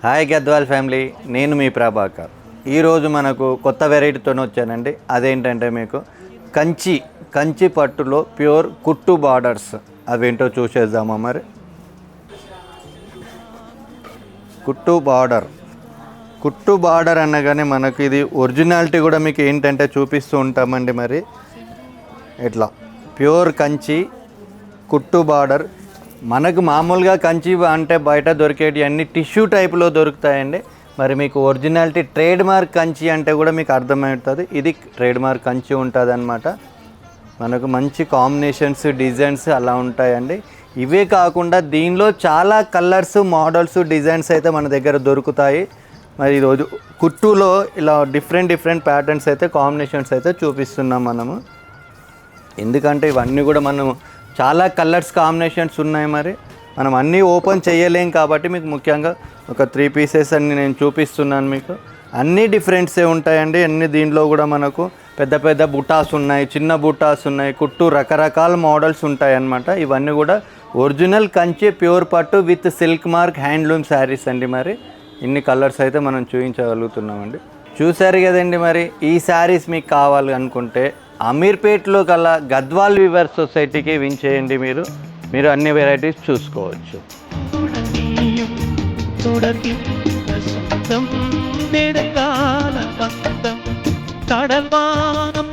Hi Gadwal family, నేను మీ ప్రభాకర్. ఈరోజు మనకు కొత్త వెరైటీతో వచ్చానండి. అదేంటంటే మీకు కంచి పట్టులో ప్యూర్ కుట్టు బార్డర్స్ అవేంటో చూసేద్దామా. మరి కుట్టు బార్డర్ అనగానే మనకు ఇది ఒరిజినాలిటీ కూడా మీకు ఏంటంటే చూపిస్తూ ఉంటామండి. మరి ఇట్లా ప్యూర్ కంచి కుట్టు బార్డర్. మనకు మామూలుగా కంచి అంటే బయట దొరికేటి అన్ని టిష్యూ టైప్లో దొరుకుతాయండి. మరి మీకు ఒరిజినాలిటీ ట్రేడ్ మార్క్ కంచి అంటే కూడా మీకు అర్థమవుతుంది. ఇది ట్రేడ్ మార్క్ కంచి ఉంటుంది అన్నమాట. మనకు మంచి కాంబినేషన్స్, డిజైన్స్ అలా ఉంటాయండి. ఇవే కాకుండా దీనిలో చాలా కలర్స్, మోడల్స్, డిజైన్స్ అయితే మన దగ్గర దొరుకుతాయి. మరి ఈరోజు కుట్టులో ఇలా డిఫరెంట్ ప్యాటర్న్స్ అయితే, కాంబినేషన్స్ అయితే చూపిస్తున్నాం మనము. ఎందుకంటే ఇవన్నీ కూడా మనం చాలా కలర్స్ కాంబినేషన్స్ ఉన్నాయి. మరి మనం అన్నీ ఓపెన్ చేయలేం కాబట్టి మీకు ముఖ్యంగా ఒక 3 పీసెస్ అన్ని నేను చూపిస్తున్నాను. మీకు అన్నీ డిఫరెంట్సే ఉంటాయండి. అన్ని దీంట్లో కూడా మనకు పెద్ద బుటాస్ ఉన్నాయి, చిన్న బుటాస్ ఉన్నాయి, కుట్టు రకరకాల మోడల్స్ ఉంటాయి అన్నమాట. ఇవన్నీ కూడా ఒరిజినల్ కంచి ప్యూర్ పట్టు with silk mark handloom saris అండి. మరి ఇన్ని కలర్స్ అయితే మనం చూపించగలుగుతున్నామండి. చూసారు కదండి. మరి ఈ శారీస్ మీకు కావాలి అనుకుంటే అమీర్పేట్లో గల గద్వాల్ వీవర్స్ సొసైటీకి వించేయండి. మీరు అన్ని వెరైటీస్ చూసుకోవచ్చు. కడల్వానం